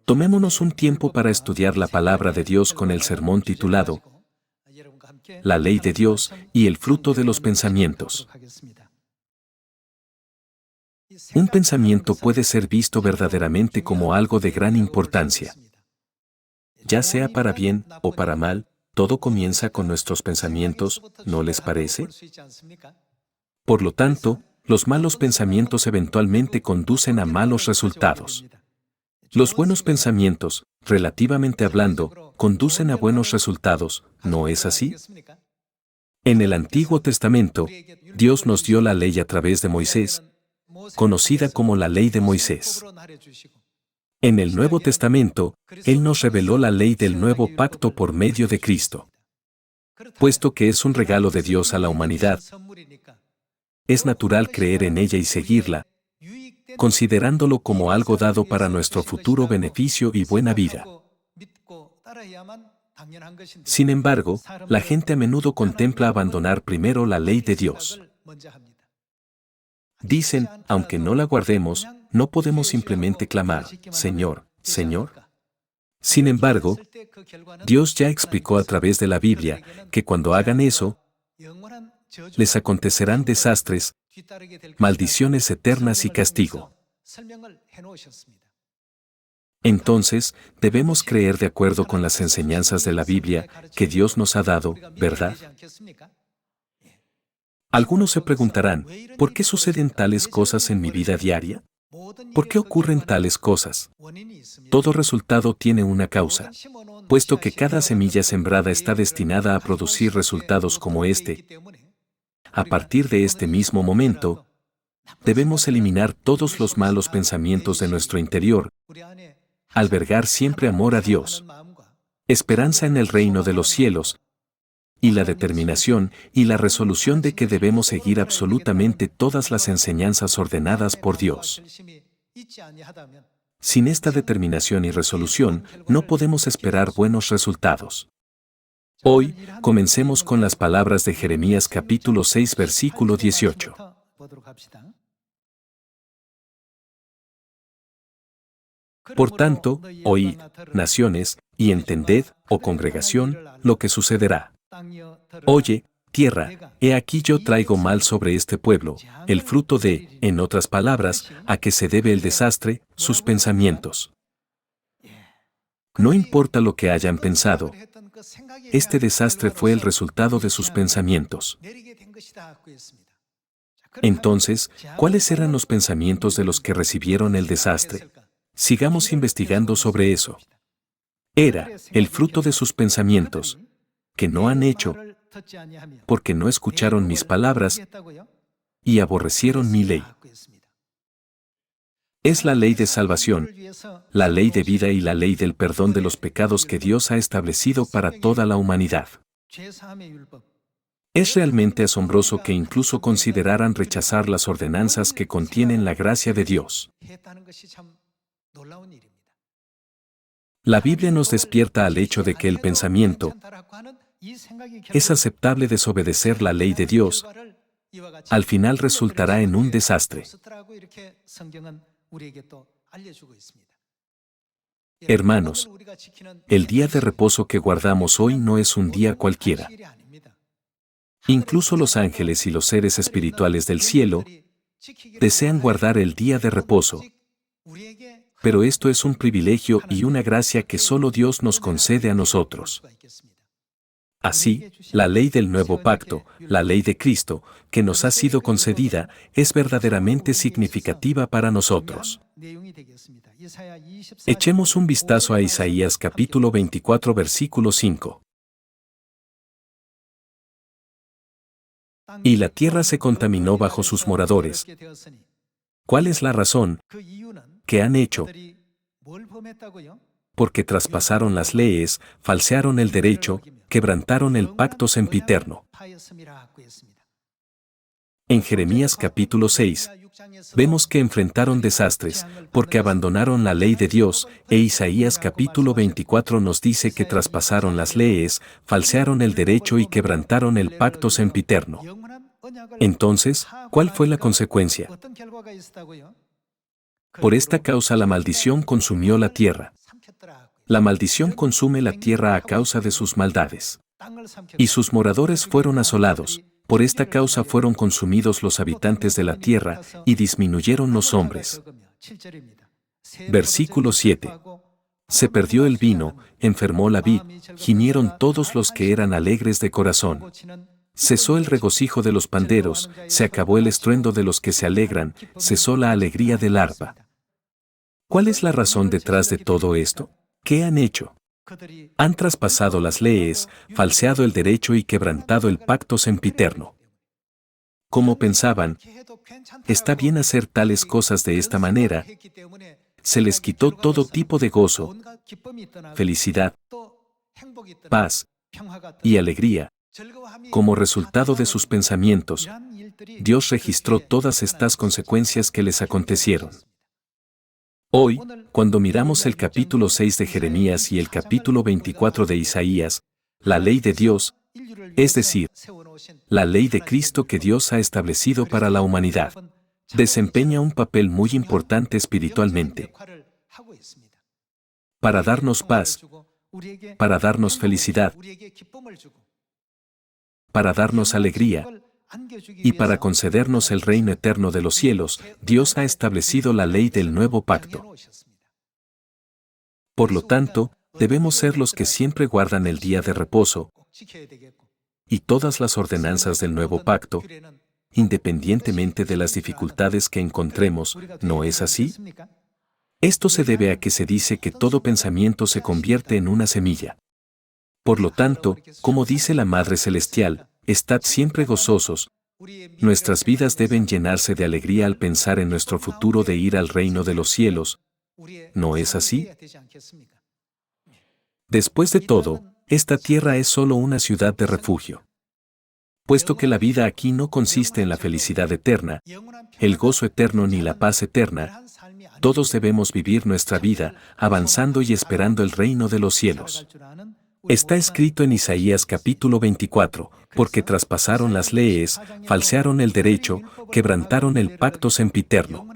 Tomémonos un tiempo para estudiar la palabra de Dios con el sermón titulado La ley de Dios y el fruto de los pensamientos. Un pensamiento puede ser visto verdaderamente como algo de gran importancia. Ya sea para bien o para mal, todo comienza con nuestros pensamientos, ¿no les parece? Por lo tanto, los malos pensamientos eventualmente conducen a malos resultados. Los buenos pensamientos, relativamente hablando, conducen a buenos resultados, ¿no es así? En el Antiguo Testamento, Dios nos dio la ley a través de Moisés, conocida como la ley de Moisés. En el Nuevo Testamento, Él nos reveló la ley del nuevo pacto por medio de Cristo. Puesto que es un regalo de Dios a la humanidad, es natural creer en ella y seguirla, considerándolo como algo dado para nuestro futuro beneficio y buena vida. Sin embargo, la gente a menudo contempla abandonar primero la ley de Dios. Dicen, aunque no la guardemos, no podemos simplemente clamar, Señor, Señor. Sin embargo, Dios ya explicó a través de la Biblia que cuando hagan eso, les acontecerán desastres, maldiciones eternas y castigo. Entonces, debemos creer de acuerdo con las enseñanzas de la Biblia que Dios nos ha dado, ¿verdad? Algunos se preguntarán, ¿por qué suceden tales cosas en mi vida diaria? ¿Por qué ocurren tales cosas? Todo resultado tiene una causa. Puesto que cada semilla sembrada está destinada a producir resultados como este, a partir de este mismo momento, debemos eliminar todos los malos pensamientos de nuestro interior, albergar siempre amor a Dios, esperanza en el reino de los cielos, y la determinación y la resolución de que debemos seguir absolutamente todas las enseñanzas ordenadas por Dios. Sin esta determinación y resolución, no podemos esperar buenos resultados. Hoy, comencemos con las palabras de Jeremías capítulo 6 versículo 18. Por tanto, oíd, naciones, y entended, oh congregación, lo que sucederá. Oye, tierra, he aquí yo traigo mal sobre este pueblo, el fruto de, en otras palabras, a que se debe el desastre, sus pensamientos. No importa lo que hayan pensado, este desastre fue el resultado de sus pensamientos. Entonces, ¿cuáles eran los pensamientos de los que recibieron el desastre? Sigamos investigando sobre eso. Era el fruto de sus pensamientos, que no han hecho, porque no escucharon mis palabras y aborrecieron mi ley. Es la ley de salvación, la ley de vida y la ley del perdón de los pecados que Dios ha establecido para toda la humanidad. Es realmente asombroso que incluso consideraran rechazar las ordenanzas que contienen la gracia de Dios. La Biblia nos despierta al hecho de que el pensamiento es aceptable desobedecer la ley de Dios, al final resultará en un desastre. Hermanos, el día de reposo que guardamos hoy no es un día cualquiera. Incluso los ángeles y los seres espirituales del cielo desean guardar el día de reposo. Pero esto es un privilegio y una gracia que solo Dios nos concede a nosotros. Así, la ley del nuevo pacto, la ley de Cristo, que nos ha sido concedida, es verdaderamente significativa para nosotros. Echemos un vistazo a Isaías capítulo 24 versículo 5. Y la tierra se contaminó bajo sus moradores. ¿Cuál es la razón? ¿Qué han hecho? Porque traspasaron las leyes, falsearon el derecho, quebrantaron el pacto sempiterno. En Jeremías capítulo 6, Vemos que enfrentaron desastres, porque abandonaron la ley de Dios, e Isaías capítulo 24 nos dice que traspasaron las leyes, falsearon el derecho y quebrantaron el pacto sempiterno. Entonces, ¿cuál fue la consecuencia? Por esta causa la maldición consumió la tierra. La maldición consume la tierra a causa de sus maldades. Y sus moradores fueron asolados. Por esta causa fueron consumidos los habitantes de la tierra y disminuyeron los hombres. Versículo 7. Se perdió el vino, enfermó la vid, gimieron todos los que eran alegres de corazón. Cesó el regocijo de los panderos, se acabó el estruendo de los que se alegran, cesó la alegría del arpa. ¿Cuál es la razón detrás de todo esto? ¿Qué han hecho? Han traspasado las leyes, falseado el derecho y quebrantado el pacto sempiterno. Como pensaban, está bien hacer tales cosas de esta manera, se les quitó todo tipo de gozo, felicidad, paz y alegría. Como resultado de sus pensamientos, Dios registró todas estas consecuencias que les acontecieron. Hoy, cuando miramos el capítulo 6 de Jeremías y el capítulo 24 de Isaías, la ley de Dios, es decir, la ley de Cristo que Dios ha establecido para la humanidad, desempeña un papel muy importante espiritualmente. Para darnos paz, para darnos felicidad, para darnos alegría, y para concedernos el reino eterno de los cielos, Dios ha establecido la ley del nuevo pacto. Por lo tanto, debemos ser los que siempre guardan el día de reposo y todas las ordenanzas del nuevo pacto, independientemente de las dificultades que encontremos, ¿no es así? Esto se debe a que se dice que todo pensamiento se convierte en una semilla. Por lo tanto, como dice la Madre Celestial, estad siempre gozosos. Nuestras vidas deben llenarse de alegría al pensar en nuestro futuro de ir al reino de los cielos. ¿No es así? Después de todo, esta tierra es solo una ciudad de refugio. Puesto que la vida aquí no consiste en la felicidad eterna, el gozo eterno ni la paz eterna, todos debemos vivir nuestra vida avanzando y esperando el reino de los cielos. Está escrito en Isaías capítulo 24, porque traspasaron las leyes, falsearon el derecho, quebrantaron el pacto sempiterno.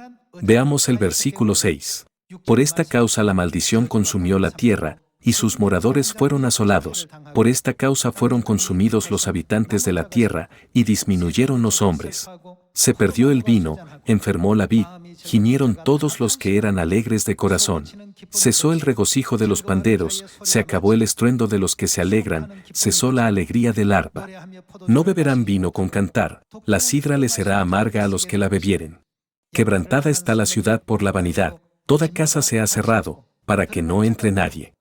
Veamos el versículo 6. Por esta causa la maldición consumió la tierra, y sus moradores fueron asolados. Por esta causa fueron consumidos los habitantes de la tierra, y disminuyeron los hombres. Se perdió el vino, enfermó la vid, gimieron todos los que eran alegres de corazón. Cesó el regocijo de los panderos, se acabó el estruendo de los que se alegran, cesó la alegría del arpa. No beberán vino con cantar, la sidra les será amarga a los que la bebieren. Quebrantada está la ciudad por la vanidad, toda casa se ha cerrado, para que no entre nadie.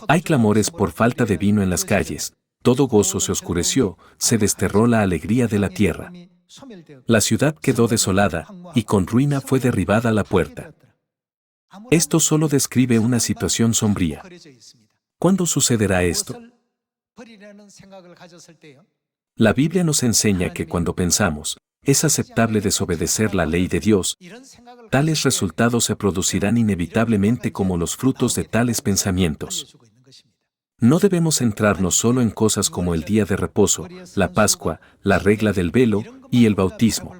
Hay clamores por falta de vino en las calles, todo gozo se oscureció, se desterró la alegría de la tierra. La ciudad quedó desolada, y con ruina fue derribada la puerta. Esto solo describe una situación sombría. ¿Cuándo sucederá esto? La Biblia nos enseña que cuando pensamos, es aceptable desobedecer la ley de Dios, tales resultados se producirán inevitablemente como los frutos de tales pensamientos. No debemos centrarnos solo en cosas como el día de reposo, la Pascua, la regla del velo y el bautismo.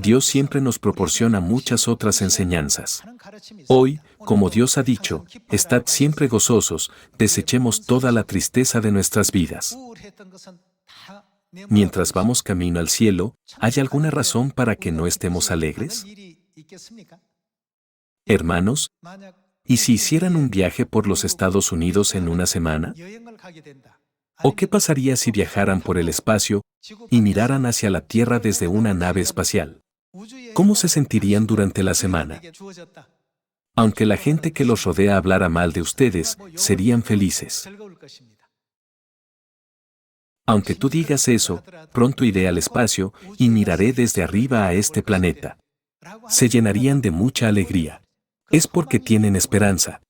Dios siempre nos proporciona muchas otras enseñanzas. Hoy, como Dios ha dicho, estad siempre gozosos, desechemos toda la tristeza de nuestras vidas. Mientras vamos camino al cielo, ¿hay alguna razón para que no estemos alegres? Hermanos, ¿y si hicieran un viaje por los Estados Unidos en una semana? ¿O qué pasaría si viajaran por el espacio y miraran hacia la Tierra desde una nave espacial? ¿Cómo se sentirían durante la semana? Aunque la gente que los rodea hablara mal de ustedes, serían felices. Aunque tú digas eso, pronto iré al espacio y miraré desde arriba a este planeta. Se llenarían de mucha alegría. Es porque tienen esperanza.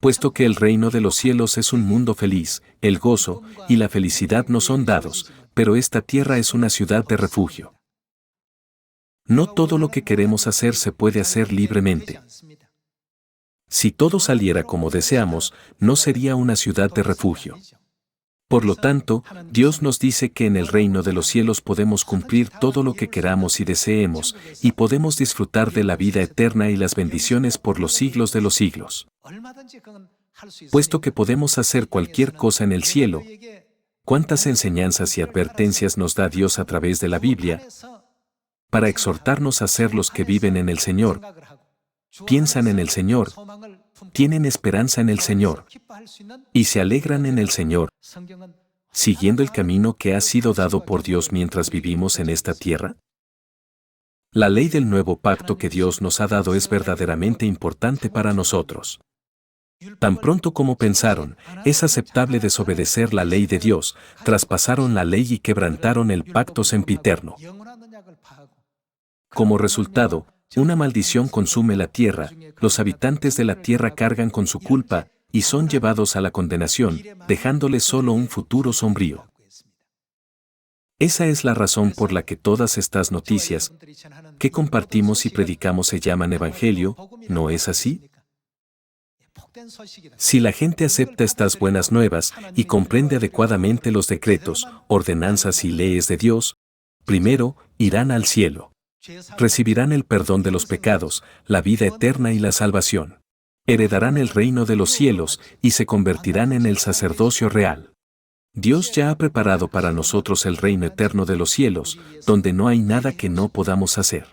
Puesto que el reino de los cielos es un mundo feliz, el gozo y la felicidad no son dados, pero esta tierra es una ciudad de refugio. No todo lo que queremos hacer se puede hacer libremente. Si todo saliera como deseamos, no sería una ciudad de refugio. Por lo tanto, Dios nos dice que en el reino de los cielos podemos cumplir todo lo que queramos y deseemos, y podemos disfrutar de la vida eterna y las bendiciones por los siglos de los siglos. Puesto que podemos hacer cualquier cosa en el cielo, ¿cuántas enseñanzas y advertencias nos da Dios a través de la Biblia para exhortarnos a ser los que viven en el Señor, piensan en el Señor, tienen esperanza en el Señor y se alegran en el Señor, siguiendo el camino que ha sido dado por Dios mientras vivimos en esta tierra? La ley del nuevo pacto que Dios nos ha dado es verdaderamente importante para nosotros. Tan pronto como pensaron, es aceptable desobedecer la ley de Dios, traspasaron la ley y quebrantaron el pacto sempiterno. Como resultado, una maldición consume la tierra, los habitantes de la tierra cargan con su culpa y son llevados a la condenación, dejándoles solo un futuro sombrío. Esa es la razón por la que todas estas noticias que compartimos y predicamos se llaman Evangelio, ¿no es así? Si la gente acepta estas buenas nuevas y comprende adecuadamente los decretos, ordenanzas y leyes de Dios, primero, irán al cielo. Recibirán el perdón de los pecados, la vida eterna y la salvación. Heredarán el reino de los cielos y se convertirán en el sacerdocio real. Dios ya ha preparado para nosotros el reino eterno de los cielos, donde no hay nada que no podamos hacer.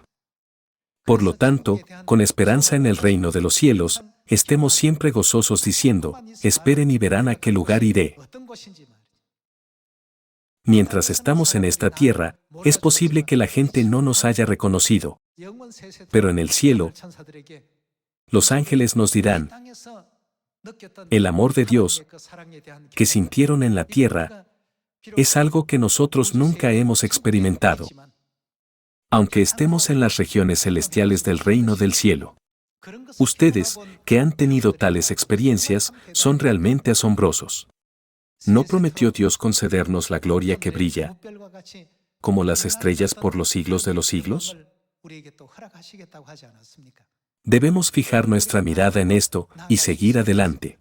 Por lo tanto, con esperanza en el reino de los cielos, estemos siempre gozosos diciendo, esperen y verán a qué lugar iré. Mientras estamos en esta tierra, es posible que la gente no nos haya reconocido, pero en el cielo, los ángeles nos dirán, el amor de Dios que sintieron en la tierra es algo que nosotros nunca hemos experimentado, aunque estemos en las regiones celestiales del reino del cielo. Ustedes, que han tenido tales experiencias, son realmente asombrosos. ¿No prometió Dios concedernos la gloria que brilla, como las estrellas por los siglos de los siglos? Debemos fijar nuestra mirada en esto y seguir adelante.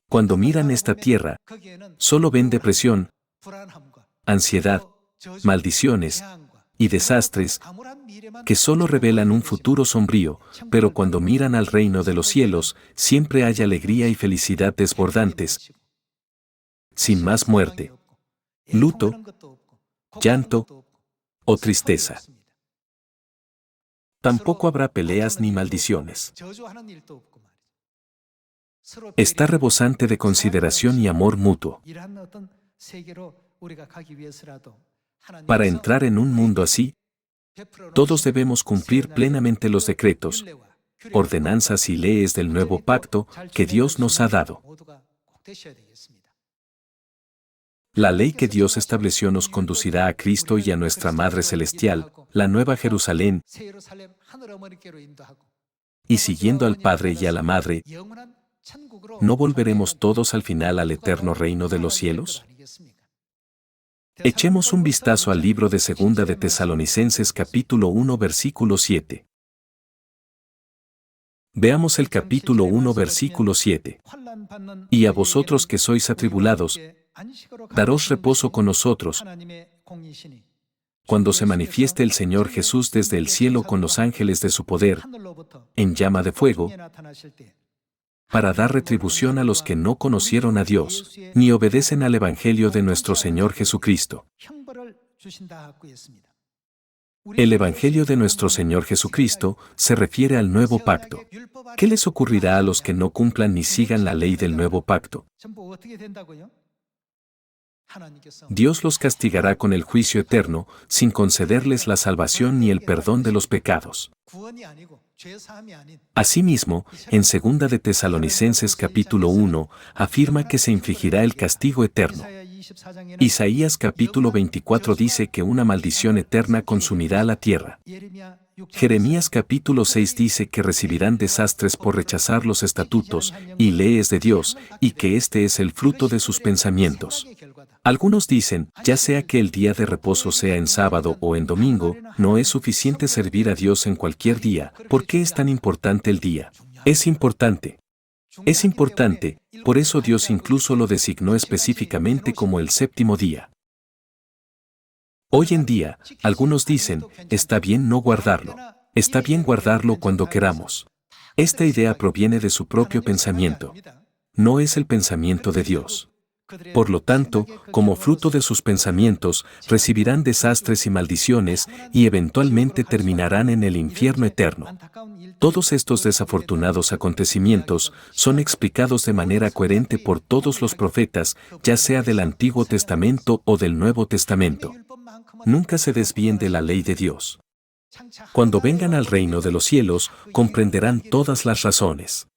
Cuando miran esta tierra, solo ven depresión, ansiedad, maldiciones y desastres que solo revelan un futuro sombrío, pero cuando miran al reino de los cielos, siempre hay alegría y felicidad desbordantes, sin más muerte, luto, llanto o tristeza. Tampoco habrá peleas ni maldiciones. Está rebosante de consideración y amor mutuo. Para entrar en un mundo así, todos debemos cumplir plenamente los decretos, ordenanzas y leyes del nuevo pacto que Dios nos ha dado. La ley que Dios estableció nos conducirá a Cristo y a nuestra Madre Celestial, la Nueva Jerusalén, y siguiendo al Padre y a la Madre, ¿no volveremos todos al final al eterno reino de los cielos? Echemos un vistazo al libro de Segunda de Tesalonicenses capítulo 1 versículo 7. Veamos el capítulo 1 versículo 7. Y a vosotros que sois atribulados, daros reposo con nosotros, cuando se manifieste el Señor Jesús desde el cielo con los ángeles de su poder, en llama de fuego, para dar retribución a los que no conocieron a Dios, ni obedecen al Evangelio de nuestro Señor Jesucristo. El Evangelio de nuestro Señor Jesucristo se refiere al nuevo pacto. ¿Qué les ocurrirá a los que no cumplan ni sigan la ley del nuevo pacto? Dios los castigará con el juicio eterno, sin concederles la salvación ni el perdón de los pecados. Asimismo, en 2 de Tesalonicenses capítulo 1, afirma que se infligirá el castigo eterno. Isaías capítulo 24 dice que una maldición eterna consumirá la tierra. Jeremías capítulo 6 dice que recibirán desastres por rechazar los estatutos y leyes de Dios, y que este es el fruto de sus pensamientos. Algunos dicen, ya sea que el día de reposo sea en sábado o en domingo, no es suficiente servir a Dios en cualquier día. ¿Por qué es tan importante el día? Es importante. Es importante, por eso Dios incluso lo designó específicamente como el séptimo día. Hoy en día, algunos dicen, está bien no guardarlo. Está bien guardarlo cuando queramos. Esta idea proviene de su propio pensamiento. No es el pensamiento de Dios. Por lo tanto, como fruto de sus pensamientos, recibirán desastres y maldiciones y eventualmente terminarán en el infierno eterno. Todos estos desafortunados acontecimientos son explicados de manera coherente por todos los profetas, ya sea del Antiguo Testamento o del Nuevo Testamento. Nunca se desvíen de la ley de Dios. Cuando vengan al reino de los cielos, comprenderán todas las razones.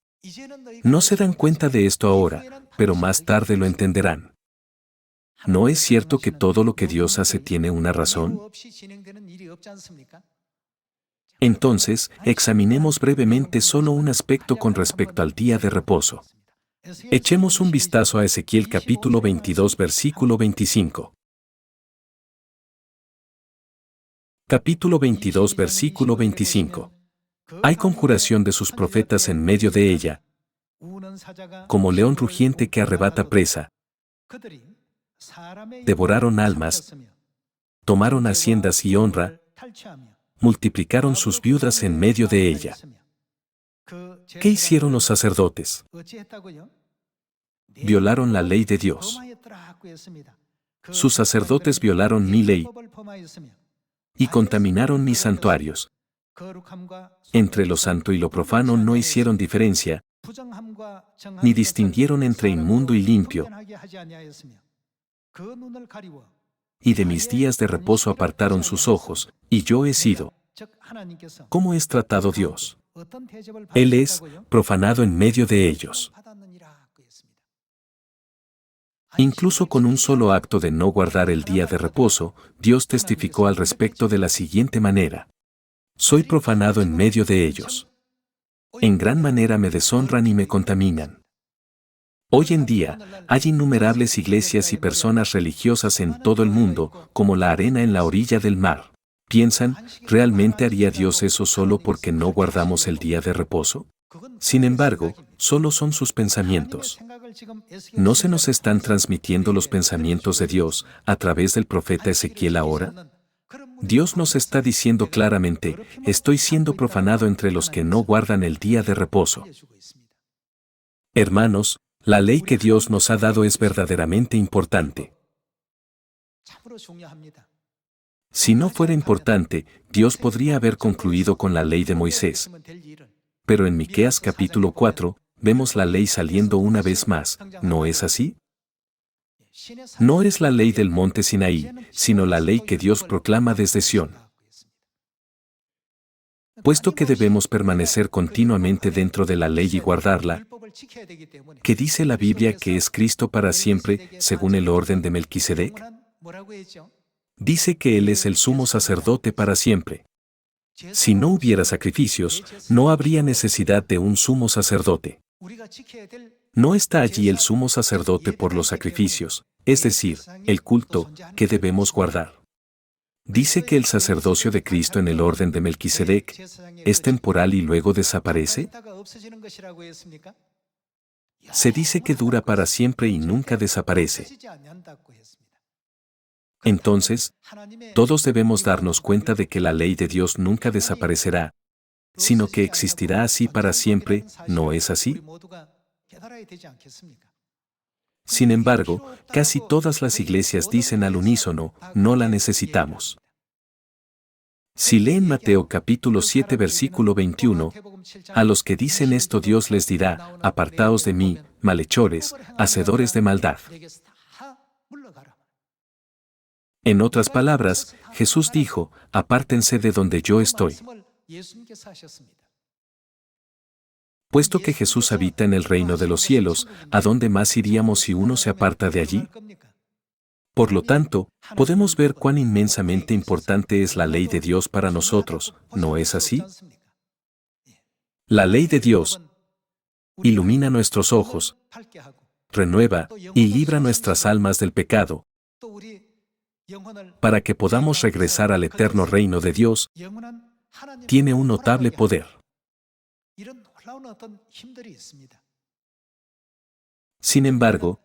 No se dan cuenta de esto ahora, pero más tarde lo entenderán. ¿No es cierto que todo lo que Dios hace tiene una razón? Entonces, examinemos brevemente solo un aspecto con respecto al día de reposo. Echemos un vistazo a Ezequiel capítulo 22 versículo 25. Capítulo 22 versículo 25. Hay conjuración de sus profetas en medio de ella, como león rugiente que arrebata presa. Devoraron almas, tomaron haciendas y honra, multiplicaron sus viudas en medio de ella. ¿Qué hicieron los sacerdotes? Violaron la ley de Dios. Sus sacerdotes violaron mi ley y contaminaron mis santuarios. Entre lo santo y lo profano no hicieron diferencia, ni distinguieron entre inmundo y limpio, y de mis días de reposo apartaron sus ojos, y yo he sido. ¿Cómo es tratado Dios? Él es profanado en medio de ellos. Incluso con un solo acto de no guardar el día de reposo, Dios testificó al respecto de la siguiente manera: soy profanado en medio de ellos. En gran manera me deshonran y me contaminan. Hoy en día, hay innumerables iglesias y personas religiosas en todo el mundo, como la arena en la orilla del mar. ¿Piensan, realmente haría Dios eso solo porque no guardamos el día de reposo? Sin embargo, solo son sus pensamientos. ¿No se nos están transmitiendo los pensamientos de Dios a través del profeta Ezequiel ahora? Dios nos está diciendo claramente, estoy siendo profanado entre los que no guardan el día de reposo. Hermanos, la ley que Dios nos ha dado es verdaderamente importante. Si no fuera importante, Dios podría haber concluido con la ley de Moisés. Pero en Miqueas capítulo 4, vemos la ley saliendo una vez más, ¿no es así? No es la ley del monte Sinaí, sino la ley que Dios proclama desde Sión. Puesto que debemos permanecer continuamente dentro de la ley y guardarla, ¿qué dice la Biblia que es Cristo para siempre, según el orden de Melquisedec? Dice que Él es el sumo sacerdote para siempre. Si no hubiera sacrificios, no habría necesidad de un sumo sacerdote. No está allí el sumo sacerdote por los sacrificios, es decir, el culto, que debemos guardar. Dice que el sacerdocio de Cristo en el orden de Melquisedec es temporal y luego desaparece. Se dice que dura para siempre y nunca desaparece. Entonces, todos debemos darnos cuenta de que la ley de Dios nunca desaparecerá, sino que existirá así para siempre, ¿no es así? Sin embargo, casi todas las iglesias dicen al unísono, no la necesitamos. Si leen Mateo capítulo 7 versículo 21, a los que dicen esto Dios les dirá, apartaos de mí, malhechores, hacedores de maldad. En otras palabras, Jesús dijo, apártense de donde yo estoy. Puesto que Jesús habita en el reino de los cielos, ¿a dónde más iríamos si uno se aparta de allí? Por lo tanto, podemos ver cuán inmensamente importante es la ley de Dios para nosotros, ¿no es así? La ley de Dios ilumina nuestros ojos, renueva y libra nuestras almas del pecado, Para que podamos regresar al eterno reino de Dios, tiene un notable poder. Sin embargo,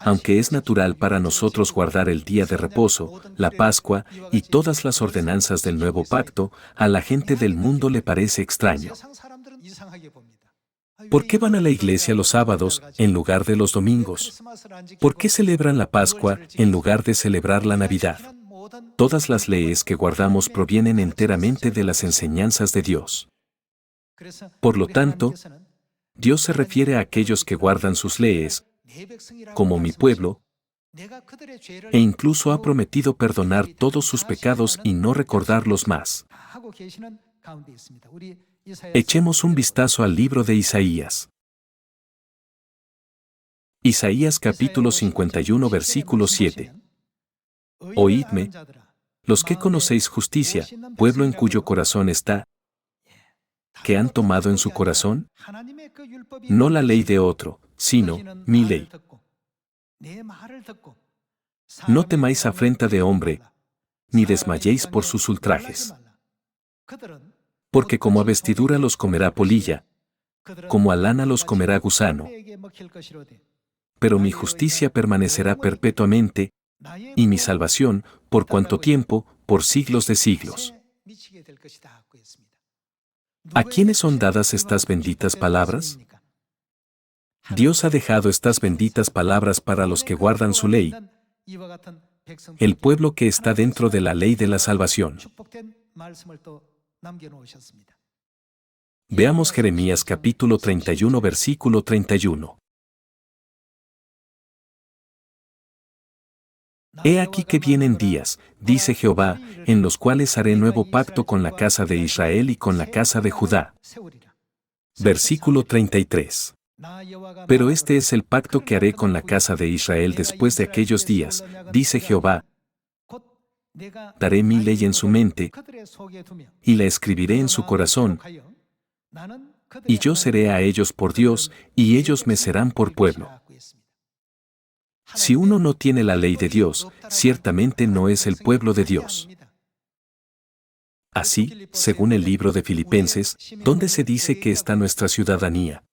aunque es natural para nosotros guardar el día de reposo, la Pascua y todas las ordenanzas del nuevo pacto, a la gente del mundo le parece extraño. ¿Por qué van a la iglesia los sábados en lugar de los domingos? ¿Por qué celebran la Pascua en lugar de celebrar la Navidad? Todas las leyes que guardamos provienen enteramente de las enseñanzas de Dios. Por lo tanto, Dios se refiere a aquellos que guardan sus leyes, como mi pueblo, e incluso ha prometido perdonar todos sus pecados y no recordarlos más. Echemos un vistazo al libro de Isaías. Isaías capítulo 51 versículo 7. Oídme, los que conocéis justicia, pueblo en cuyo corazón está, que han tomado en su corazón, no la ley de otro, sino mi ley. No temáis afrenta de hombre, ni desmayéis por sus ultrajes. Porque como a vestidura los comerá polilla, como a lana los comerá gusano. Pero mi justicia permanecerá perpetuamente, y mi salvación, ¿por cuánto tiempo? Por siglos de siglos. ¿A quiénes son dadas estas benditas palabras? Dios ha dejado estas benditas palabras para los que guardan su ley, el pueblo que está dentro de la ley de la salvación. Veamos Jeremías capítulo 31 versículo 31. He aquí que vienen días, dice Jehová, en los cuales haré nuevo pacto con la casa de Israel y con la casa de Judá. Versículo 33. Pero este es el pacto que haré con la casa de Israel después de aquellos días, dice Jehová. Daré mi ley en su mente, y la escribiré en su corazón, y yo seré a ellos por Dios, y ellos me serán por pueblo. Si uno no tiene la ley de Dios, ciertamente no es el pueblo de Dios. Así, según el libro de Filipenses, ¿dónde se dice que está nuestra ciudadanía?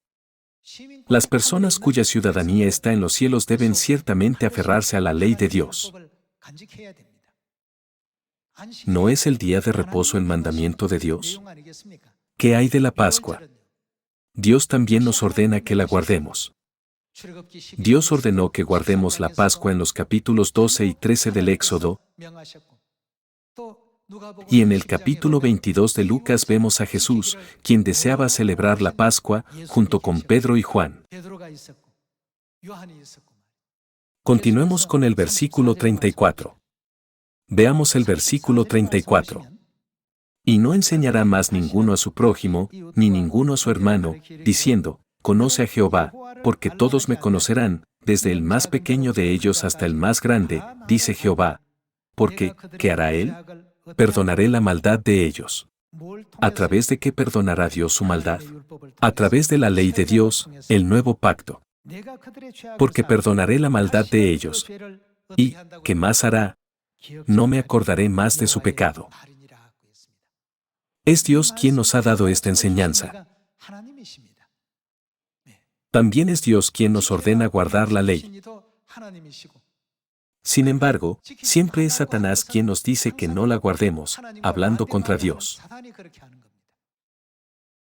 Las personas cuya ciudadanía está en los cielos deben ciertamente aferrarse a la ley de Dios. ¿No es el día de reposo el mandamiento de Dios? ¿Qué hay de la Pascua? Dios también nos ordena que la guardemos. Dios ordenó que guardemos la Pascua en los capítulos 12 y 13 del Éxodo, y en el capítulo 22 de Lucas vemos a Jesús, quien deseaba celebrar la Pascua junto con Pedro y Juan. Continuemos con el versículo 34. Veamos el versículo 34. Y no enseñará más ninguno a su prójimo, ni ninguno a su hermano, diciendo, conoce a Jehová, porque todos me conocerán, desde el más pequeño de ellos hasta el más grande, dice Jehová. Porque, ¿qué hará él? Perdonaré la maldad de ellos. ¿A través de qué perdonará Dios su maldad? A través de la ley de Dios, el nuevo pacto. Porque perdonaré la maldad de ellos. ¿Y qué más hará? No me acordaré más de su pecado. Es Dios quien nos ha dado esta enseñanza. También es Dios quien nos ordena guardar la ley. Sin embargo, siempre es Satanás quien nos dice que no la guardemos, hablando contra Dios.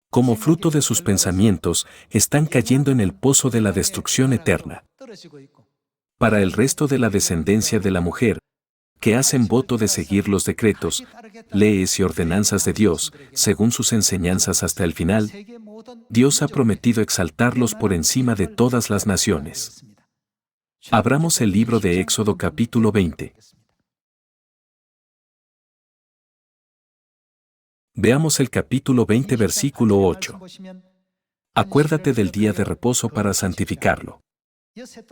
Como fruto de sus pensamientos, están cayendo en el pozo de la destrucción eterna. Para el resto de la descendencia de la mujer, que hacen voto de seguir los decretos, leyes y ordenanzas de Dios, según sus enseñanzas hasta el final, Dios ha prometido exaltarlos por encima de todas las naciones. Abramos el libro de Éxodo capítulo 20. Veamos el capítulo 20 versículo 8. Acuérdate del día de reposo para santificarlo.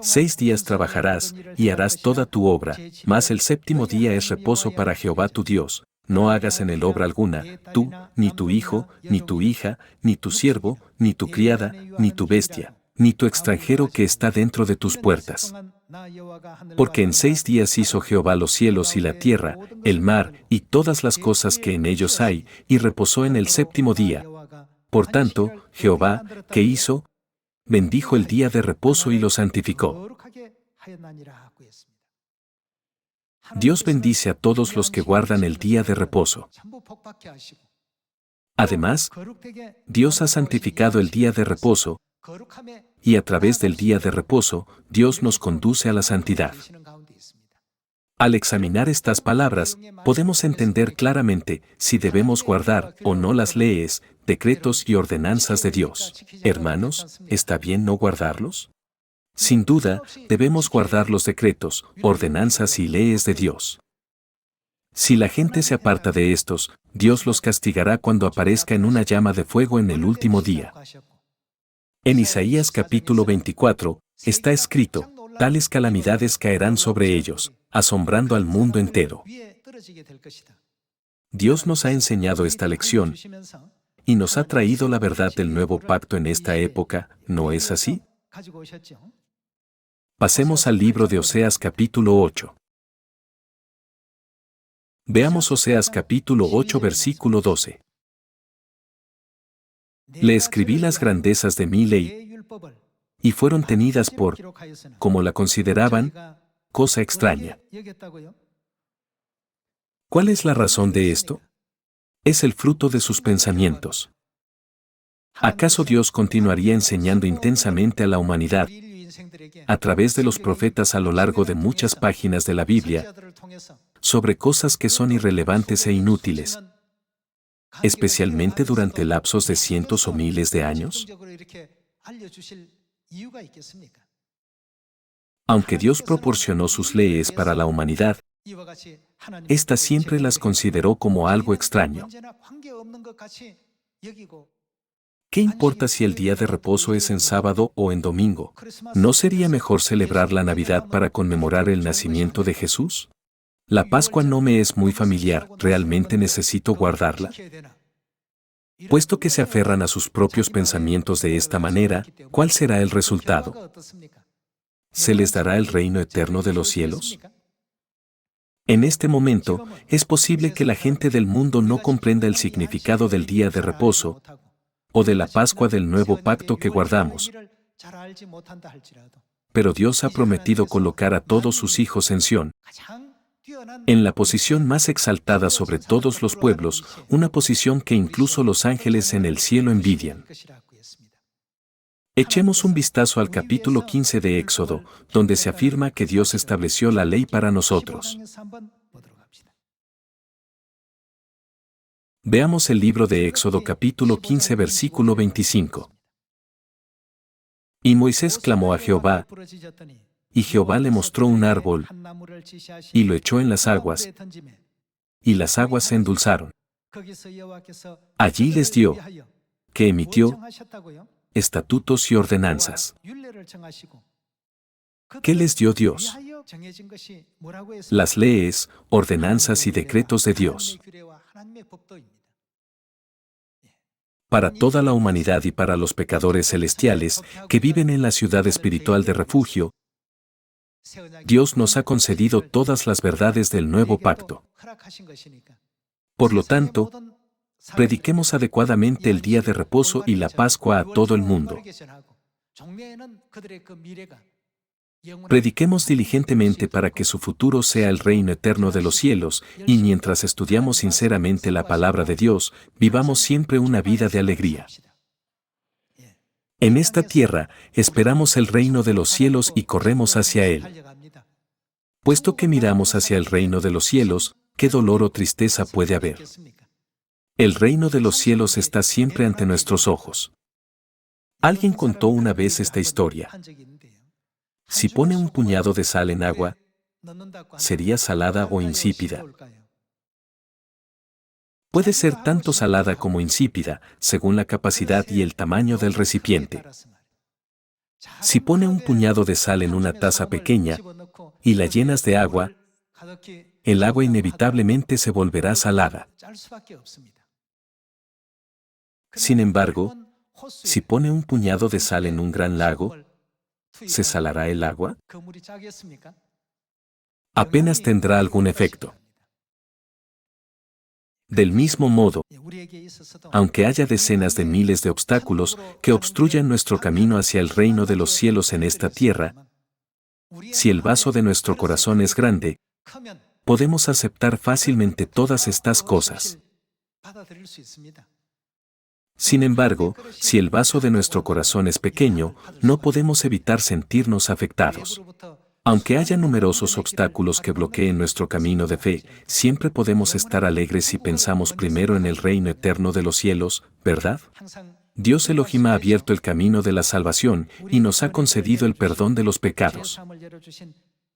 6 días trabajarás, y harás toda tu obra, mas el séptimo día es reposo para Jehová tu Dios. No hagas en él obra alguna, tú, ni tu hijo, ni tu hija, ni tu siervo, ni tu criada, ni tu bestia, ni tu extranjero que está dentro de tus puertas. Porque en 6 días hizo Jehová los cielos y la tierra, el mar y todas las cosas que en ellos hay, y reposó en el séptimo día. Por tanto, Jehová, ¿qué hizo? Bendijo el día de reposo y lo santificó. Dios bendice a todos los que guardan el día de reposo. Además, Dios ha santificado el día de reposo, y a través del día de reposo, Dios nos conduce a la santidad. Al examinar estas palabras, podemos entender claramente si debemos guardar o no las leyes, decretos y ordenanzas de Dios. Hermanos, ¿está bien no guardarlos? Sin duda, debemos guardar los decretos, ordenanzas y leyes de Dios. Si la gente se aparta de estos, Dios los castigará cuando aparezca en una llama de fuego en el último día. En Isaías capítulo 24, está escrito, tales calamidades caerán sobre ellos, asombrando al mundo entero. Dios nos ha enseñado esta lección y nos ha traído la verdad del nuevo pacto en esta época, ¿no es así? Pasemos al libro de Oseas capítulo 8. Veamos Oseas capítulo 8 versículo 12. Le escribí las grandezas de mi ley, y fueron tenidas por, como la consideraban, cosa extraña. ¿Cuál es la razón de esto? Es el fruto de sus pensamientos. ¿Acaso Dios continuaría enseñando intensamente a la humanidad, a través de los profetas a lo largo de muchas páginas de la Biblia, sobre cosas que son irrelevantes e inútiles, especialmente durante lapsos de cientos o miles de años? Aunque Dios proporcionó sus leyes para la humanidad, ésta siempre las consideró como algo extraño. ¿Qué importa si el día de reposo es en sábado o en domingo? ¿No sería mejor celebrar la Navidad para conmemorar el nacimiento de Jesús? La Pascua no me es muy familiar, ¿realmente necesito guardarla? Puesto que se aferran a sus propios pensamientos de esta manera, ¿cuál será el resultado? ¿Se les dará el reino eterno de los cielos? En este momento, es posible que la gente del mundo no comprenda el significado del día de reposo o de la Pascua del nuevo pacto que guardamos. Pero Dios ha prometido colocar a todos sus hijos en Sión, en la posición más exaltada sobre todos los pueblos, una posición que incluso los ángeles en el cielo envidian. Echemos un vistazo al capítulo 15 de Éxodo, donde se afirma que Dios estableció la ley para nosotros. Veamos el libro de Éxodo capítulo 15 versículo 25. Y Moisés clamó a Jehová, y Jehová le mostró un árbol, y lo echó en las aguas, y las aguas se endulzaron. Allí les dio, que emitió, estatutos y ordenanzas. ¿Qué les dio Dios? Las leyes, ordenanzas y decretos de Dios. Para toda la humanidad y para los pecadores celestiales que viven en la ciudad espiritual de refugio, Dios nos ha concedido todas las verdades del nuevo pacto. Por lo tanto, prediquemos adecuadamente el día de reposo y la Pascua a todo el mundo. Prediquemos diligentemente para que su futuro sea el reino eterno de los cielos, y mientras estudiamos sinceramente la palabra de Dios, vivamos siempre una vida de alegría. En esta tierra, esperamos el reino de los cielos y corremos hacia él. Puesto que miramos hacia el reino de los cielos, ¿qué dolor o tristeza puede haber? El reino de los cielos está siempre ante nuestros ojos. Alguien contó una vez esta historia. Si pone un puñado de sal en agua, ¿sería salada o insípida? Puede ser tanto salada como insípida, según la capacidad y el tamaño del recipiente. Si pone un puñado de sal en una taza pequeña y la llenas de agua, el agua inevitablemente se volverá salada. Sin embargo, Si pone un puñado de sal en un gran lago, ¿se salará el agua? Apenas tendrá algún efecto. Del mismo modo, aunque haya decenas de miles de obstáculos que obstruyan nuestro camino hacia el reino de los cielos en esta tierra, si el vaso de nuestro corazón es grande, podemos aceptar fácilmente todas estas cosas. Sin embargo, si el vaso de nuestro corazón es pequeño, no podemos evitar sentirnos afectados. Aunque haya numerosos obstáculos que bloqueen nuestro camino de fe, siempre podemos estar alegres si pensamos primero en el reino eterno de los cielos, ¿verdad? Dios Elohim ha abierto el camino de la salvación y nos ha concedido el perdón de los pecados.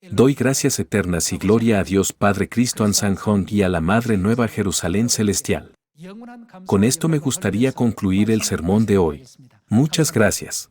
Doy gracias eternas y gloria a Dios Padre Cristo Ansanjón y a la Madre Nueva Jerusalén Celestial. Con esto me gustaría concluir el sermón de hoy. Muchas gracias.